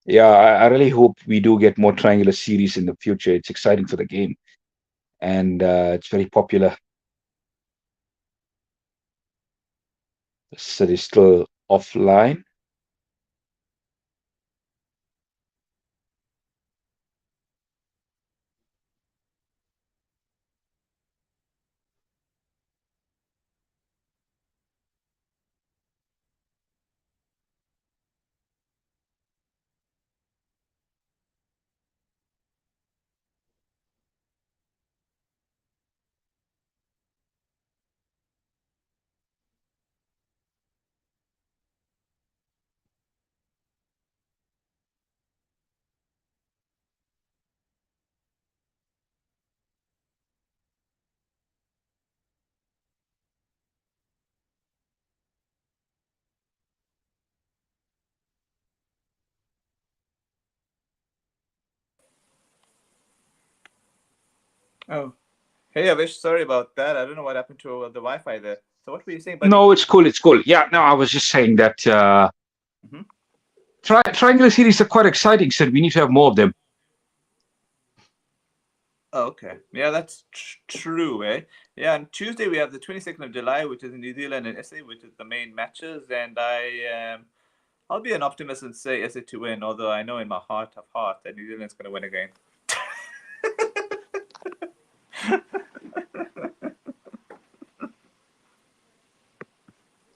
[SPEAKER 2] yeah, I really hope we do get more triangular series in the future. It's exciting for the game, and it's very popular. So it's still offline.
[SPEAKER 1] Oh, hey Avish, sorry about that. I don't know what happened to the Wi-Fi there. So what were you saying, buddy?
[SPEAKER 2] No, it's cool. It's cool. Yeah, no, I was just saying that
[SPEAKER 1] Hmm.
[SPEAKER 2] triangular series are quite exciting. So we need to have more of them.
[SPEAKER 1] Oh, okay. Yeah, that's true, eh? Yeah, on Tuesday we have the 22nd of July, which is in New Zealand and SA, which is the main matches. And I'll be an optimist and say SA to win, although I know in my heart of hearts that New Zealand's going to win again.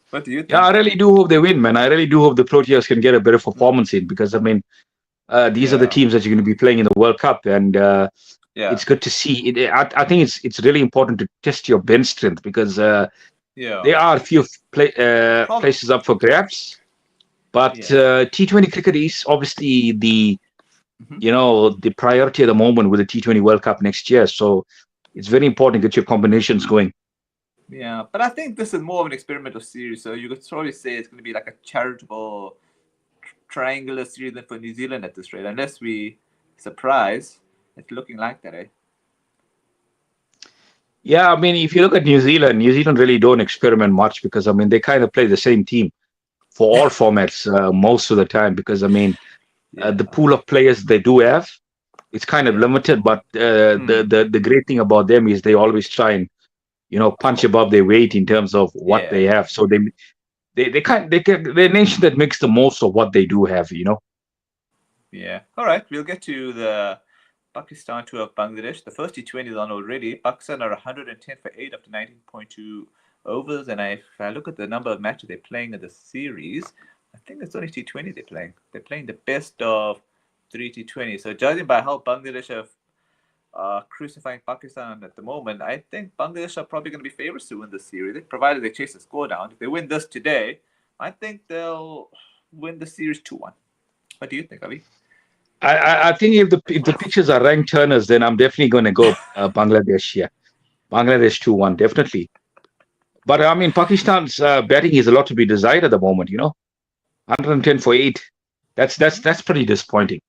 [SPEAKER 1] What do you
[SPEAKER 2] Yeah, I
[SPEAKER 1] think?
[SPEAKER 2] really do hope they win, man. I really do hope the Proteas can get a better performance in because these are the
[SPEAKER 1] Yeah,
[SPEAKER 2] teams that you're going to be playing in the World Cup, and
[SPEAKER 1] yeah,
[SPEAKER 2] it's good to see. I think it's really important to test your bench strength because
[SPEAKER 1] yeah.
[SPEAKER 2] there are a few
[SPEAKER 1] Prob-
[SPEAKER 2] places up for grabs. But
[SPEAKER 1] yeah.
[SPEAKER 2] T20 cricket is obviously
[SPEAKER 1] Mhm.
[SPEAKER 2] the priority at the moment with the T20 World Cup next year. So it's very important to get your combinations going.
[SPEAKER 1] Yeah, but I think this is more of an experimental series, so you could probably say it's going to be like a charitable triangular series than for New Zealand at this rate, unless we surprise. It's looking like that, eh?
[SPEAKER 2] Yeah, if you look at New Zealand really don't experiment much because they kind of play the same team for all formats most of the time because
[SPEAKER 1] Yeah.
[SPEAKER 2] the pool of players they do have it's kind of
[SPEAKER 1] Yeah.
[SPEAKER 2] limited, but
[SPEAKER 1] Hmm.
[SPEAKER 2] the great thing about them is they always try and punch above their weight in terms of what
[SPEAKER 1] Yeah.
[SPEAKER 2] they have. So they're a nation that makes the most of what they do have.
[SPEAKER 1] Yeah. All right. We'll get to the Pakistan tour of Bangladesh. The first T20 is on already. Pakistan are 110 for 8 after 19.2 overs. And if I look at the number of matches they're playing in the series, I think it's only T20 they're playing. They're playing the best of three T20. So judging by how Bangladesh have crucifying Pakistan at the moment, I think Bangladesh are probably going to be favorites to win this series, provided they chase the score down. If they win this today, I think they'll win the series 2-1. What do you think, Avi?
[SPEAKER 2] I think if the pitches are ranked turners, then I'm definitely going to go Bangladesh. Yeah, Bangladesh 2-1 definitely. But Pakistan's batting is a lot to be desired at the moment. 110 for 8. That's pretty disappointing.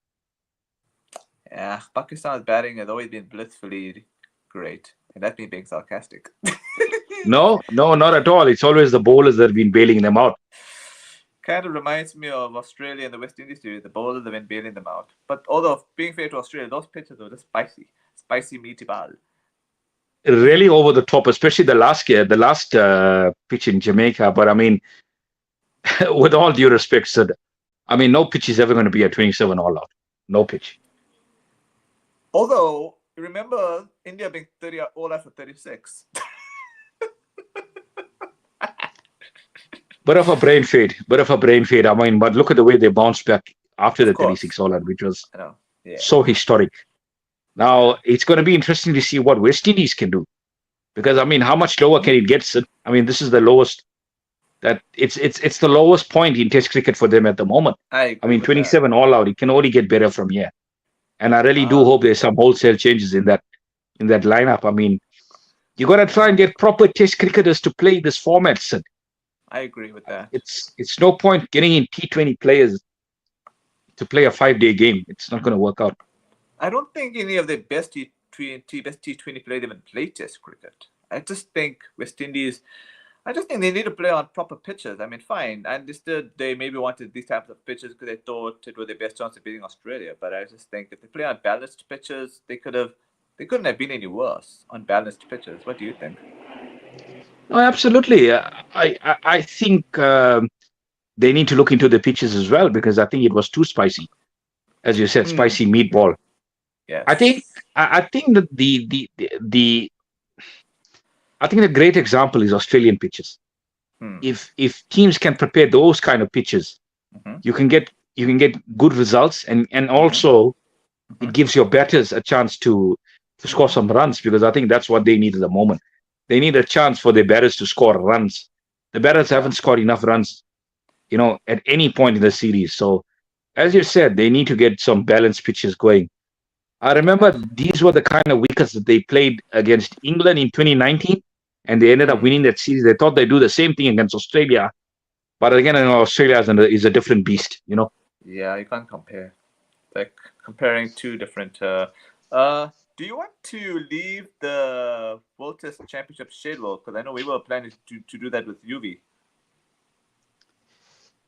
[SPEAKER 1] Yeah, Pakistan's batting has always been blissfully great. And that's me being sarcastic.
[SPEAKER 2] No, no, not at all. It's always the bowlers that have been bailing them out.
[SPEAKER 1] Kind of reminds me of Australia and the West Indies series. The bowlers have been bailing them out. But although, being fair to Australia, those pitches were just spicy. Spicy meaty ball.
[SPEAKER 2] Really over the top, especially the last pitch in Jamaica. But I mean, with all due respect, Sid, I mean, no pitch is ever going to be a 27 all out. No pitch.
[SPEAKER 1] Although, remember India being 30 all out for 36.
[SPEAKER 2] Bit of a brain fade. I mean, but look at the way they bounced back after the 36 all out, which was so historic. Now, it's going to be interesting to see what West Indies can do. Because, I mean, how much lower can it get, Sid? I mean, this is the lowest. It's the lowest point in Test cricket for them at the moment. I mean, 27 all out. It can only get better from here. And I really do hope there's some wholesale changes in that lineup. I mean, you got to try and get proper Test cricketers to play this format, Sid.
[SPEAKER 1] I agree with that.
[SPEAKER 2] It's no point getting in T20 players to play a 5-day game. It's not going to work out.
[SPEAKER 1] I don't think any of the best T20 players even play Test cricket. I just think West Indies. I just think they need to play on proper pitches. I mean, fine. I understood they maybe wanted these types of pitches because they thought it was their best chance of beating Australia. But I just think if they play on balanced pitches, they couldn't have been any worse on balanced pitches. What do you think?
[SPEAKER 2] No, absolutely. I think they need to look into the pitches as well because I think it was too spicy, as you said, spicy meatball.
[SPEAKER 1] Yes.
[SPEAKER 2] I think that the great example is Australian pitches. If teams can prepare those kind of pitches, you can get good results, and also it gives your batters a chance to score some runs because I think that's what they need at the moment. They need a chance for their batters to score runs. The batters haven't scored enough runs, at any point in the series. So, as you said, they need to get some balanced pitches going. I remember these were the kind of wickets that they played against England in 2019, and they ended up winning that series. They thought they'd do the same thing against Australia, but again, Australia is a different beast.
[SPEAKER 1] Yeah, you can't compare. Like comparing two different. Do you want to leave the World Test Championship schedule? Because I know we were planning to do that with UV.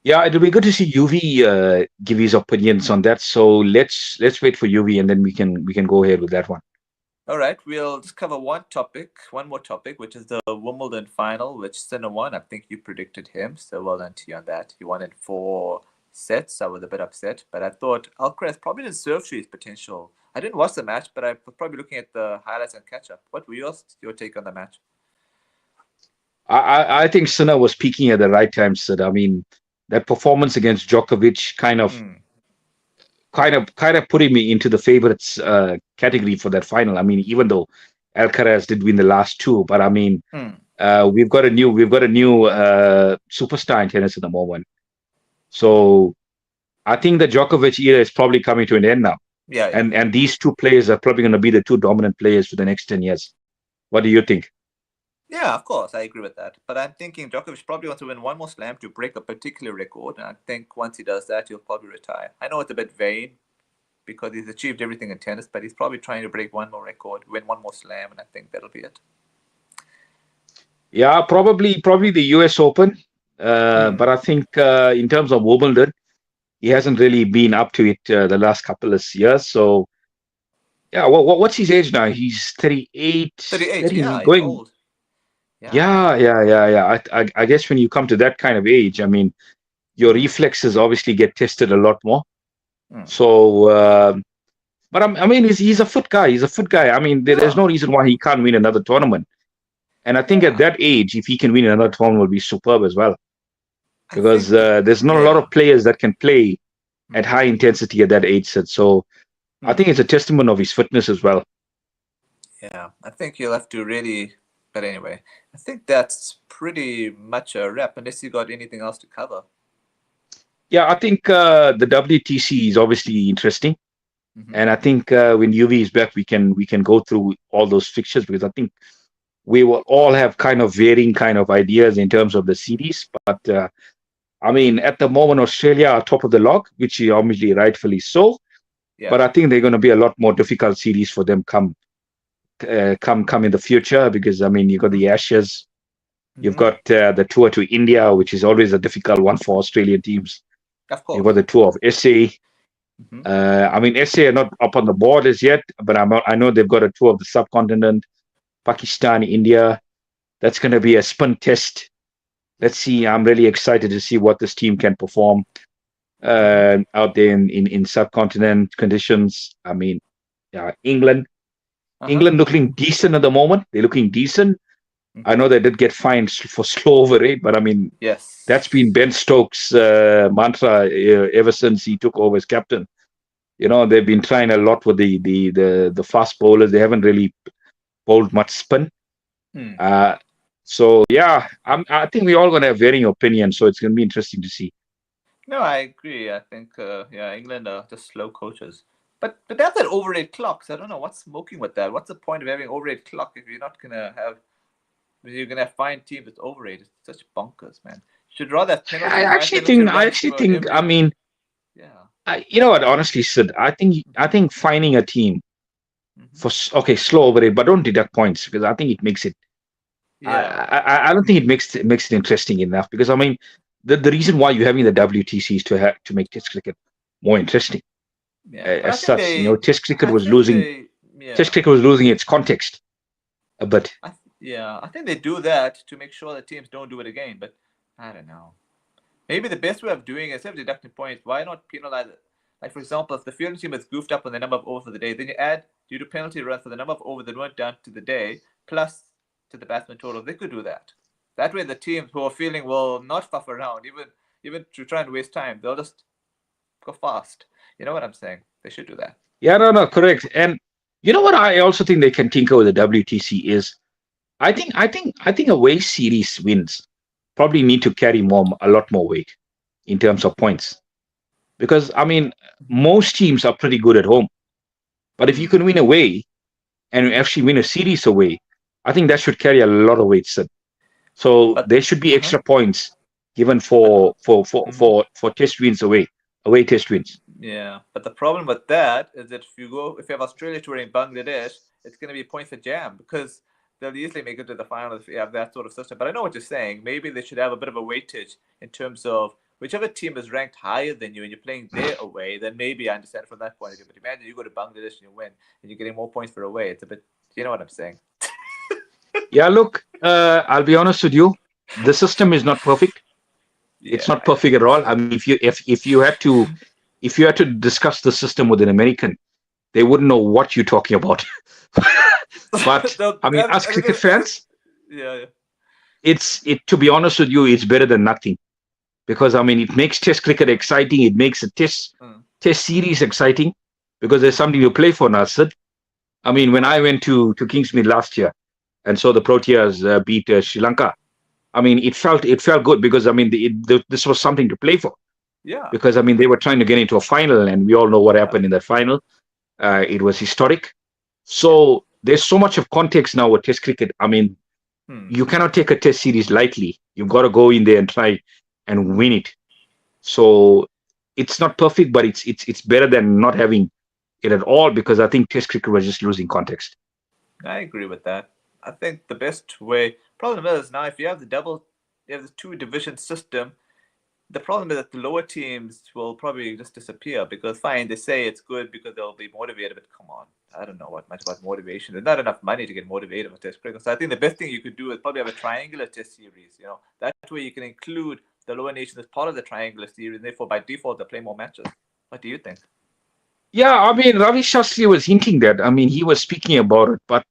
[SPEAKER 2] Yeah, it'll be good to see UV give his opinions on that. So let's wait for UV, and then we can go ahead with that one.
[SPEAKER 1] All right, we'll just cover one more topic, which is the Wimbledon Final, which Sinner won. I think you predicted him, so well done to you on that. He won in 4 sets. I was a bit upset, but I thought Alcaraz probably deserved his potential. I didn't watch the match, but I was probably looking at the highlights and catch up. What were your take on the match?
[SPEAKER 2] I think Sinner was peaking at the right time, Sid. I mean, that performance against Djokovic kind of put him into the favorites category for that final. I mean, even though Alcaraz did win the last 2, but I mean, we've got a new superstar in tennis at the moment. So I think the Djokovic era is probably coming to an end now.
[SPEAKER 1] Yeah.
[SPEAKER 2] And these 2 players are probably going to be the 2 dominant players for the next 10 years. What do you think?
[SPEAKER 1] Yeah, of course, I agree with that. But I'm thinking Djokovic probably wants to win one more slam to break a particular record. And I think once he does that, he'll probably retire. I know it's a bit vain because he's achieved everything in tennis, but he's probably trying to break one more record, win one more slam, and I think that'll be it.
[SPEAKER 2] Yeah, probably the US Open. But I think in terms of Wimbledon, he hasn't really been up to it the last couple of years. So, yeah, what's his age now? He's 38.
[SPEAKER 1] 38, yeah, he's old.
[SPEAKER 2] Yeah. I guess when you come to that kind of age, I mean, your reflexes obviously get tested a lot more. So, but I mean, he's a fit guy. I mean, there's no reason why he can't win another tournament. And I think at that age, if he can win another tournament, will be superb as well. Because there's not a lot of players that can play at high intensity at that age set. So I think it's a testament of his fitness as well.
[SPEAKER 1] Yeah, I think you'll have to really. But anyway, I think that's pretty much a wrap, unless you got anything else to cover.
[SPEAKER 2] Yeah, I think the WTC is obviously interesting. And I think when UV is back, we can go through all those fixtures because I think we will all have kind of varying kind of ideas in terms of the series. But I mean, at the moment, Australia are top of the log, which is obviously rightfully so. Yeah. But I think they're going to be a lot more difficult series for them come come in the future, because I mean you got the Ashes, you've
[SPEAKER 1] Mm-hmm.
[SPEAKER 2] got the tour to India, which is always a difficult one for Australian teams.
[SPEAKER 1] Of
[SPEAKER 2] You've got
[SPEAKER 1] course.
[SPEAKER 2] the tour of SA.
[SPEAKER 1] Mm-hmm.
[SPEAKER 2] I mean, SA are not up on the board as yet, but I know they've got a tour of the subcontinent, Pakistan, India. That's going to be a spin test. Let's see. I'm really excited to see what this team can perform
[SPEAKER 1] Mm-hmm.
[SPEAKER 2] out there in subcontinent conditions. I mean, England.
[SPEAKER 1] Uh-huh.
[SPEAKER 2] England looking decent at the moment. They're looking decent. I
[SPEAKER 1] Mm-hmm.
[SPEAKER 2] know they did get fined for slow over rate, but I mean, that's been
[SPEAKER 1] Yes.
[SPEAKER 2] Ben Stokes' mantra ever since he took over as captain. They've been trying a lot with the fast bowlers. They haven't really bowled much spin.
[SPEAKER 1] Hmm.
[SPEAKER 2] Uh, so yeah, I think we're all going to have varying opinions. So it's going to be interesting to see.
[SPEAKER 1] No, I agree. I think yeah, England are just slow coaches. But they have that overrated clocks. I don't know what's smoking with that. What's the point of having overrated clock if you're not gonna have if you're gonna find teams that's overrated? It's such bonkers, man. You should rather have
[SPEAKER 2] I
[SPEAKER 1] penalty high
[SPEAKER 2] actually
[SPEAKER 1] penalty
[SPEAKER 2] think. I
[SPEAKER 1] runs
[SPEAKER 2] actually
[SPEAKER 1] for
[SPEAKER 2] think. I
[SPEAKER 1] every
[SPEAKER 2] mean,
[SPEAKER 1] yeah.
[SPEAKER 2] you know what? Honestly, Sid, I think. I
[SPEAKER 1] Mm-hmm.
[SPEAKER 2] think finding a team
[SPEAKER 1] Mm-hmm.
[SPEAKER 2] for okay slow over it, but don't deduct points, because I think it makes it.
[SPEAKER 1] Yeah.
[SPEAKER 2] I don't think it makes it interesting enough, because I mean the reason why you're having the WTC is to make Test cricket more interesting.
[SPEAKER 1] Yeah. But
[SPEAKER 2] As such,
[SPEAKER 1] I think they
[SPEAKER 2] Test
[SPEAKER 1] yeah.
[SPEAKER 2] cricket was losing its context a bit.
[SPEAKER 1] Yeah, I think they do that to make sure that teams don't do it again, but I don't know. Maybe the best way of doing it, instead of deducting points, why not penalize it? Like, for example, if the fielding team has goofed up on the number of overs for the day, then you add, due to penalty runs for the number of overs that weren't done to the day, plus to the batsman total. They could do that. That way, the teams who are feeling will not fuff around, even to try and waste time. They'll just go fast. You know what I'm saying? They should do that.
[SPEAKER 2] Yeah, no, no, correct. And you know what? I also think they can tinker with the WTC is. I think away series wins probably need to carry a lot more weight in terms of points, because I mean most teams are pretty good at home, but if you
[SPEAKER 1] Hmm.
[SPEAKER 2] can win away and
[SPEAKER 1] Hmm.
[SPEAKER 2] actually win a series away, I think that should carry a lot of weight, Sid. So
[SPEAKER 1] But,
[SPEAKER 2] there should be
[SPEAKER 1] uh-huh.
[SPEAKER 2] extra points given
[SPEAKER 1] But, mhm.
[SPEAKER 2] for test wins away test wins.
[SPEAKER 1] Yeah, but the problem with that is that if you have Australia touring Bangladesh, it's going to be points for jam because they'll easily make it to the final if you have that sort of system. But I know what you're saying. Maybe they should have a bit of a weightage in terms of whichever team is ranked higher than you and you're playing their away, then maybe I understand from that point of view. But imagine you go to Bangladesh and you win and you're getting more points for away. It's a bit, you know what I'm saying?
[SPEAKER 2] Yeah, look, I'll be honest with you, the system is not perfect. It's
[SPEAKER 1] Yeah,
[SPEAKER 2] not
[SPEAKER 1] yeah.
[SPEAKER 2] perfect at all. I mean, if you had to discuss the system with an American, they wouldn't know what you're talking about. But I mean, as cricket fans,
[SPEAKER 1] Yeah, yeah.
[SPEAKER 2] to be honest with you, it's better than nothing, because I mean, it makes Test cricket exciting. It makes a
[SPEAKER 1] Mm,
[SPEAKER 2] Test series exciting, because there's something to play for now, Sid. I mean, when I went to Kingsmead last year and saw the Proteas beat Sri Lanka, I mean, it felt good, because I mean, this was something to play for.
[SPEAKER 1] yeah,
[SPEAKER 2] Because I mean, they were trying to get into a final, and we all know what
[SPEAKER 1] yeah.
[SPEAKER 2] happened in that final. It was historic. So there's so much of context now with Test cricket. I mean,
[SPEAKER 1] Hmm.
[SPEAKER 2] you cannot take a Test series lightly. You've got to go in there and try and win it. So it's not perfect, but it's better than not having it at all, because I think Test cricket was just losing context.
[SPEAKER 1] I agree with that. I think the best way. Problem is now if you have the two division system. The problem is that the lower teams will probably just disappear because fine, they say it's good because they'll be motivated, but come on, I don't know what much about motivation. There's not enough money to get motivated with Test cricket. So I think the best thing you could do is probably have a triangular Test series. That way you can include the lower nations as part of the triangular series, and therefore by default they play more matches. What do you think?
[SPEAKER 2] Yeah, I mean, Ravi Shastri was hinting that. I mean, he was speaking about it. But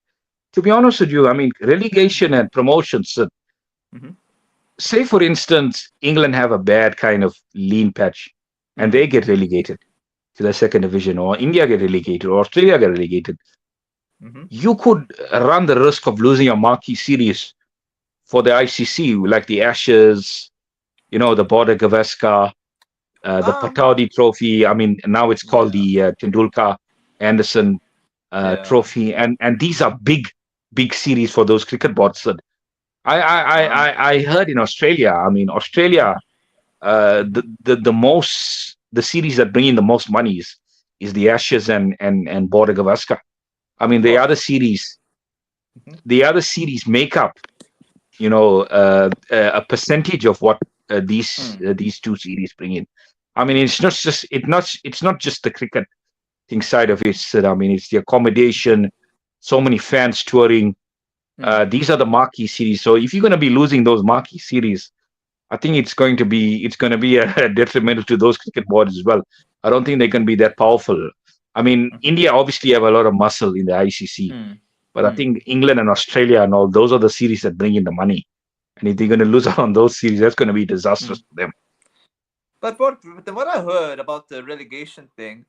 [SPEAKER 2] to be honest with you, I mean, relegation and promotions.
[SPEAKER 1] Mm-hmm.
[SPEAKER 2] Say, for instance, England have a bad kind of lean patch, and
[SPEAKER 1] Mm-hmm.
[SPEAKER 2] they get relegated to the second division, or India get relegated, or Australia get relegated.
[SPEAKER 1] Mm-hmm.
[SPEAKER 2] You could run the risk of losing a marquee series for the ICC, like the Ashes, the Border Gavaskar, the
[SPEAKER 1] Um.
[SPEAKER 2] Pataudi Trophy. I mean, now it's called
[SPEAKER 1] Yeah.
[SPEAKER 2] the Tendulkar Anderson
[SPEAKER 1] Yeah.
[SPEAKER 2] Trophy, and these are big series for those cricket boards. That
[SPEAKER 1] Um.
[SPEAKER 2] I heard in Australia. I mean, Australia,
[SPEAKER 1] Mm-hmm.
[SPEAKER 2] the series that bring in the most money is the Ashes and Border Gavaskar. I mean,
[SPEAKER 1] Of
[SPEAKER 2] the other
[SPEAKER 1] course.
[SPEAKER 2] series.
[SPEAKER 1] Mhm.
[SPEAKER 2] the other series make up, a percentage of what
[SPEAKER 1] Mm.
[SPEAKER 2] these two series bring in. I mean, it's not just the cricket thing side of it. Sid. I mean, it's the accommodation, so many fans touring.
[SPEAKER 1] Mm.
[SPEAKER 2] These are the marquee series. So if you're going to be losing those marquee series, I think it's going to be a detrimental to those cricket boards as well. I don't think they can be that powerful. I mean,
[SPEAKER 1] Mhm.
[SPEAKER 2] India obviously have a lot of muscle in the ICC,
[SPEAKER 1] Mm.
[SPEAKER 2] but I
[SPEAKER 1] Mm.
[SPEAKER 2] think England and Australia and all those are the series that bring in the money. And if they're going to lose out on those series, that's going to be disastrous
[SPEAKER 1] Mm.
[SPEAKER 2] for them.
[SPEAKER 1] But what I heard about the relegation thing,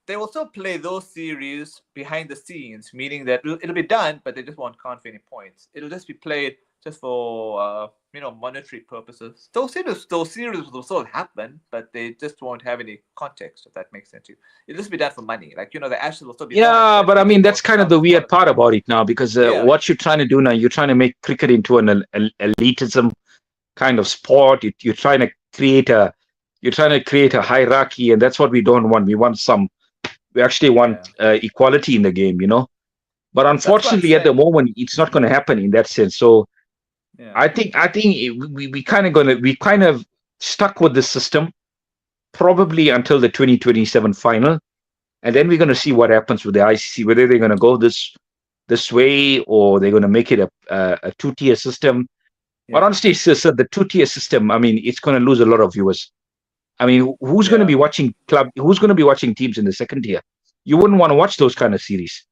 [SPEAKER 1] they also play those series behind the scenes, meaning that it'll be done, but they just won't count for any points. It'll just be played just for monetary purposes. Those series will still happen, but they just won't have any context. If that makes sense to you, it'll just be done for money. Like the Ashes will still be on,
[SPEAKER 2] Yeah,
[SPEAKER 1] but
[SPEAKER 2] but I
[SPEAKER 1] they
[SPEAKER 2] mean
[SPEAKER 1] just
[SPEAKER 2] that's
[SPEAKER 1] won't
[SPEAKER 2] kind of
[SPEAKER 1] count
[SPEAKER 2] the
[SPEAKER 1] as part
[SPEAKER 2] weird
[SPEAKER 1] of it.
[SPEAKER 2] part about it now because
[SPEAKER 1] Yeah,
[SPEAKER 2] what you're trying to do now, you're trying to make cricket into an elitism kind of sport. You're trying to create a
[SPEAKER 1] yeah,
[SPEAKER 2] hierarchy, and that's what we don't want. We actually want
[SPEAKER 1] yeah.
[SPEAKER 2] equality in the game. But
[SPEAKER 1] That's what I'm
[SPEAKER 2] unfortunately, at the
[SPEAKER 1] saying.
[SPEAKER 2] moment, it's not
[SPEAKER 1] Mhm.
[SPEAKER 2] going to happen in that sense. So
[SPEAKER 1] Yeah,
[SPEAKER 2] we kind of stuck with this system probably until the 2027 final, and then we're going to see what happens with the ICC, whether they're going to go this way or they're going to make it a two-tier system. But
[SPEAKER 1] yeah,
[SPEAKER 2] honestly, so the two-tier system, I mean, it's going to lose a lot of viewers. I mean, who's going to
[SPEAKER 1] yeah.
[SPEAKER 2] be watching club? Who's going to be watching teams in the second tier? You wouldn't want to watch those kind of series.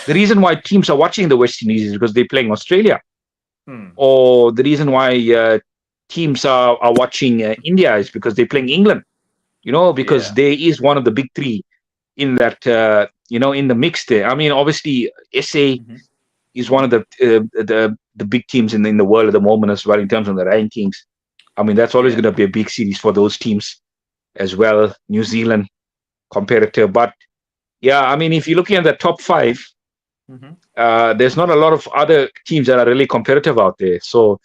[SPEAKER 2] The reason why teams are watching the West Indies is because they're playing Australia,
[SPEAKER 1] Hmm.
[SPEAKER 2] or the reason why teams are watching India is because they're playing England. Because
[SPEAKER 1] Yeah.
[SPEAKER 2] there is one of the big three in that in the mix there. I mean, obviously, SA
[SPEAKER 1] Hmm.
[SPEAKER 2] is one
[SPEAKER 1] Hmm.
[SPEAKER 2] of the big teams in the world at the moment as well in terms of the rankings. I mean, that's always
[SPEAKER 1] Yeah.
[SPEAKER 2] going to be a big series for those teams as well. New Zealand competitor, but yeah, I mean, if you're looking at the top five,
[SPEAKER 1] Hmm.
[SPEAKER 2] there's not a lot of other teams that are really competitive out there. So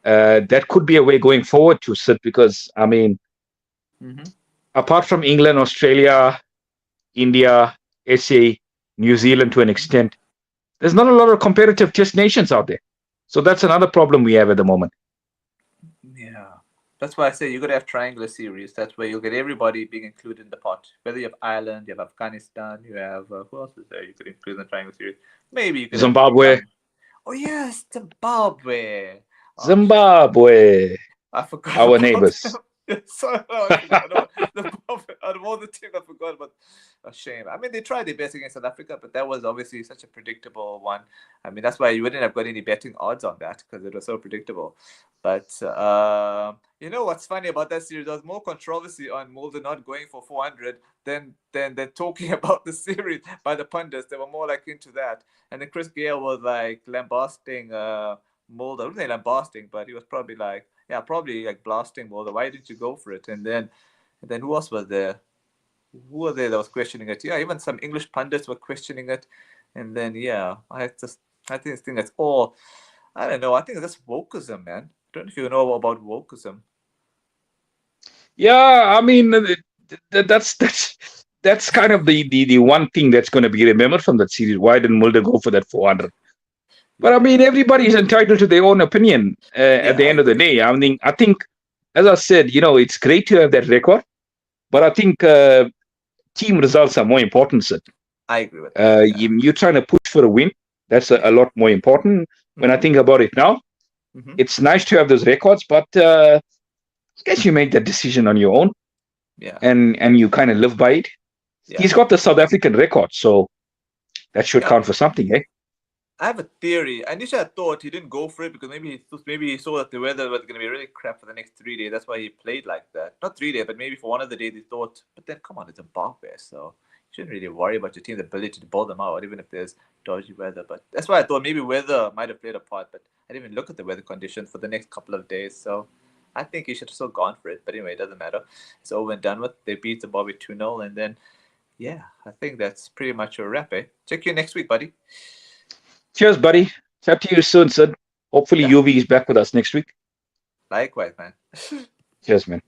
[SPEAKER 2] that could be a way going forward to sit because I mean,
[SPEAKER 1] Hmm.
[SPEAKER 2] apart from England, Australia, India, SA, New Zealand to an extent, there's not a lot of competitive test nations out there. So that's another problem we have at the moment.
[SPEAKER 1] Yeah. That's why I say you got to have triangular series. That's where you'll get everybody being included in the pot. Whether you have Ireland, you have Afghanistan, you have who else is there? You could include in the triangle series. Maybe you could have
[SPEAKER 2] Zimbabwe,
[SPEAKER 1] some. Oh yes, Zimbabwe. Oh shit,
[SPEAKER 2] Zimbabwe,
[SPEAKER 1] I forgot
[SPEAKER 2] our
[SPEAKER 1] about them.
[SPEAKER 2] neighbors.
[SPEAKER 1] Sorry, no, I forgot about Zimbabwe. Out of all the teams, I forgot about. A shame. I mean, they tried their best against South Africa, but that was obviously such a predictable one. I mean, that's why you wouldn't have got any betting odds on that because it was so predictable. But what's funny about that series? There was more controversy on Mulder not going for 400 than talking about the series by the pundits. They were more like into that. And then Chris Gale was like lambasting Mulder. I wouldn't say lambasting, but he was probably like, yeah, probably like blasting Mulder. Why didn't you go for it? And then who else was there? Who was there that was questioning it? Yeah, even some English pundits were questioning it. And then yeah, I think that's all. I don't know. I think that's wokeism, man. I don't know if you know about wokeism.
[SPEAKER 2] Yeah, I mean, that's kind of the one thing that's going to be remembered from that series. Why didn't Mulder go for that 400? But I mean,
[SPEAKER 1] Yeah,
[SPEAKER 2] everybody is entitled to their own opinion at
[SPEAKER 1] yeah,
[SPEAKER 2] the
[SPEAKER 1] I
[SPEAKER 2] end of the
[SPEAKER 1] agree.
[SPEAKER 2] day. I think, as I said, it's great to have that record, but I think team results are more important. Sid.
[SPEAKER 1] I agree with that. Yeah.
[SPEAKER 2] You're trying to push for a win. That's a
[SPEAKER 1] Yeah.
[SPEAKER 2] lot more important. When I
[SPEAKER 1] Mm-hmm.
[SPEAKER 2] think about it now,
[SPEAKER 1] Mm-hmm.
[SPEAKER 2] it's nice to have those records, but I guess you make that decision on your own,
[SPEAKER 1] Yeah.
[SPEAKER 2] and you kind of live by it.
[SPEAKER 1] Yeah.
[SPEAKER 2] He's got the South African record, so that should
[SPEAKER 1] Yeah.
[SPEAKER 2] count for something, eh?
[SPEAKER 1] I have a theory. Initially, I thought he didn't go for it because maybe he saw that the weather was going to be really crap for the next 3 days. That's why he played like that. Not 3 days, but maybe for one of the days he thought. But then, come on, it's Zimbabwe, so you shouldn't really worry about your team's ability to bowl them out, even if there's dodgy weather. But that's why I thought maybe weather might have played a part. But I didn't even look at the weather conditions for the next couple of days, so I think he should have still gone for it. But anyway, it doesn't matter. It's over and done with. They beat Zimbabwe 2-0, and then yeah, I think that's pretty much a wrap. Check you next week, buddy.
[SPEAKER 2] Cheers, buddy. Chat to you soon, Sid. Hopefully,
[SPEAKER 1] Yeah,
[SPEAKER 2] UV is back with us next week.
[SPEAKER 1] likewise, man.
[SPEAKER 2] Cheers, man.